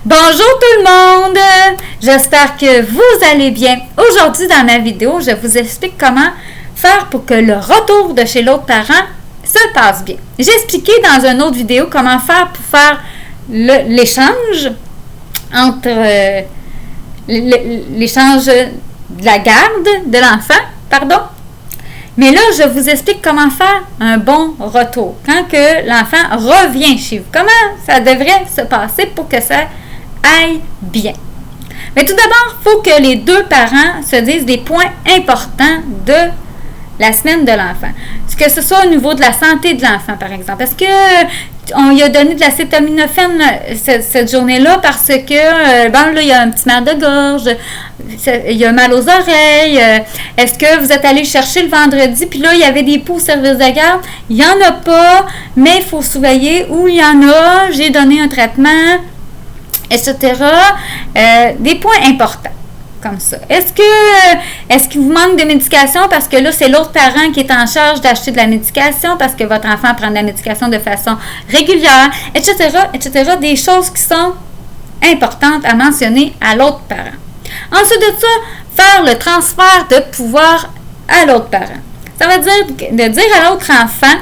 Bonjour tout le monde! J'espère que vous allez bien. Aujourd'hui, dans ma vidéo, je vous explique comment faire pour que le retour de chez l'autre parent se passe bien. J'ai expliqué dans une autre vidéo comment faire pour faire l'échange entre l'échange de la garde de l'enfant, pardon. Mais là, je vous explique comment faire un bon retour. Quand que l'enfant revient chez vous, comment ça devrait se passer pour que ça aille bien. Mais tout d'abord, il faut que les deux parents se disent des points importants de la semaine de l'enfant. Que ce soit au niveau de la santé de l'enfant, par exemple. Est-ce qu'on lui a donné de l'acétaminophène cette journée-là parce que, là, il y a un petit mal de gorge, il y a mal aux oreilles. Est-ce que vous êtes allé chercher le vendredi, puis là, il y avait des poux au service de garde? Il n'y en a pas, mais il faut surveiller où il y en a. J'ai donné un traitement, etc. Des points importants. Comme ça. Est-ce qu'il vous manque de médication parce que là, c'est l'autre parent qui est en charge d'acheter de la médication parce que votre enfant prend de la médication de façon régulière, etc., etc. Des choses qui sont importantes à mentionner à l'autre parent. Ensuite de ça, faire le transfert de pouvoir à l'autre parent. Ça veut dire de dire à l'autre enfant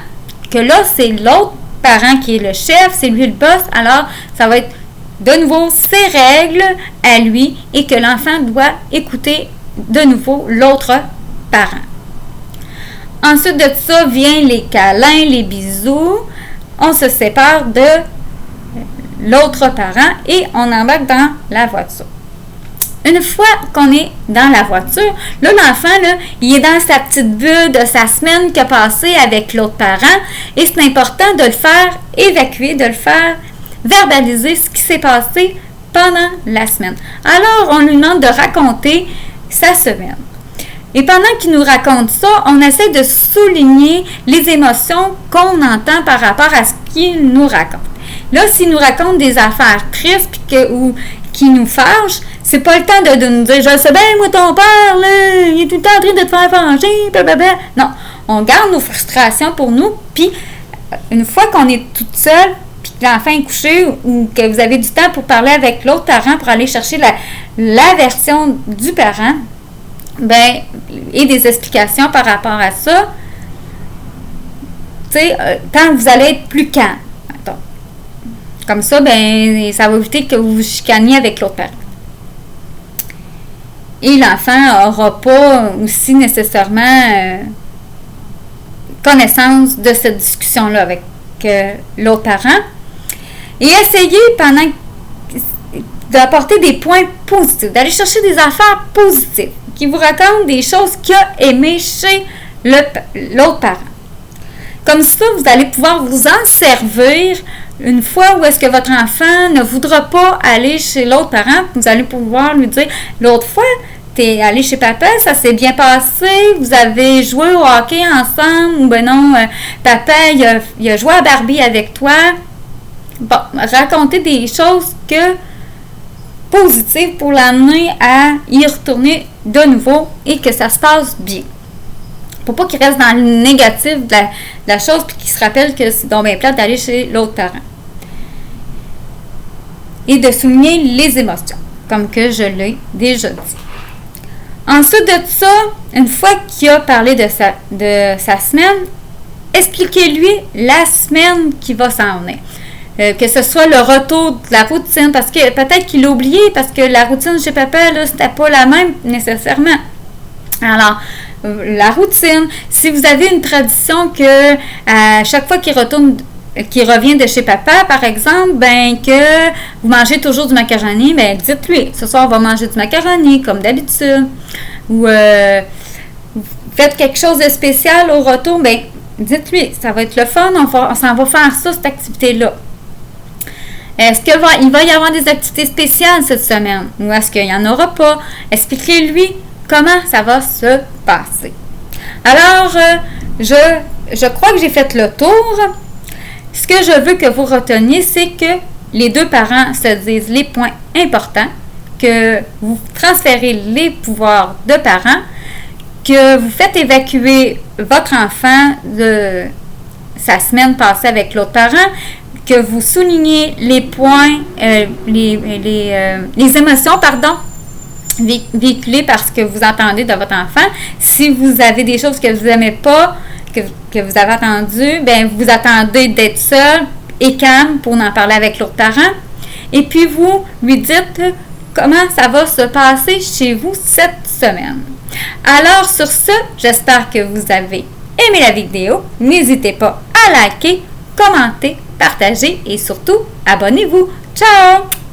que là, c'est l'autre parent qui est le chef, c'est lui le boss, alors ça va être de nouveau ses règles à lui et que l'enfant doit écouter de nouveau l'autre parent. Ensuite de ça, vient les câlins, les bisous. On se sépare de l'autre parent et on embarque dans la voiture. Une fois qu'on est dans la voiture, là, l'enfant, là, il est dans sa petite bulle de sa semaine qu'il a passée avec l'autre parent et c'est important de le faire évacuer, de le faire verbaliser ce qui s'est passé pendant la semaine. Alors, on lui demande de raconter sa semaine. Et pendant qu'il nous raconte ça, on essaie de souligner les émotions qu'on entend par rapport à ce qu'il nous raconte. Là, s'il nous raconte des affaires tristes ou qui nous fâchent, c'est pas le temps de nous dire « Je sais bien, moi, ton père, là, il est tout le temps en train de te faire venger, blablabla. » Non, on garde nos frustrations pour nous, puis une fois qu'on est toute seule, l'enfant est couché ou que vous avez du temps pour parler avec l'autre parent pour aller chercher la version du parent, et des explications par rapport à ça, quand vous allez être plus calme. Comme ça, ça va éviter que vous vous chicaniez avec l'autre parent. Et l'enfant n'aura pas aussi nécessairement connaissance de cette discussion-là avec l'autre parent. Et essayez d'apporter des points positifs, d'aller chercher des affaires positives qui vous racontent des choses qu'il a aimées chez l'autre parent. Comme ça, vous allez pouvoir vous en servir une fois où est-ce que votre enfant ne voudra pas aller chez l'autre parent. Vous allez pouvoir lui dire, l'autre fois, t'es allé chez papa, ça s'est bien passé, vous avez joué au hockey ensemble, ou non, papa, il a joué à Barbie avec toi. Bon, raconter des choses positives pour l'amener à y retourner de nouveau et que ça se passe bien. Pour pas qu'il reste dans le négatif de la chose puis qu'il se rappelle que c'est donc bien plate d'aller chez l'autre parent. Et de souligner les émotions, comme que je l'ai déjà dit. Ensuite de ça, une fois qu'il a parlé de sa semaine, expliquez-lui la semaine qui va s'en venir. Que ce soit le retour de la routine, parce que peut-être qu'il l'a oublié, parce que la routine chez papa, là, c'était pas la même nécessairement. Alors, la routine, si vous avez une tradition que à chaque fois qu'il revient de chez papa, par exemple, que vous mangez toujours du macaroni, dites-lui, ce soir, on va manger du macaroni, comme d'habitude. Ou vous faites quelque chose de spécial au retour, dites-lui, ça va être le fun, on s'en va faire ça, cette activité-là. Est-ce qu'il va y avoir des activités spéciales cette semaine? Ou est-ce qu'il n'y en aura pas? Expliquez-lui comment ça va se passer. Alors, je crois que j'ai fait le tour. Ce que je veux que vous reteniez, c'est que les deux parents se disent les points importants, que vous transférez les pouvoirs de parents, que vous faites évacuer votre enfant de sa semaine passée avec l'autre parent, que vous soulignez les points, les émotions, véhiculées par ce que vous entendez de votre enfant. Si vous avez des choses que vous n'aimez pas, que vous avez entendues, bien, vous attendez d'être seul et calme pour en parler avec l'autre parent. Et puis, vous lui dites comment ça va se passer chez vous cette semaine. Alors, sur ce, j'espère que vous avez aimé la vidéo. N'hésitez pas à liker, commenter, partager et surtout, abonnez-vous. Ciao!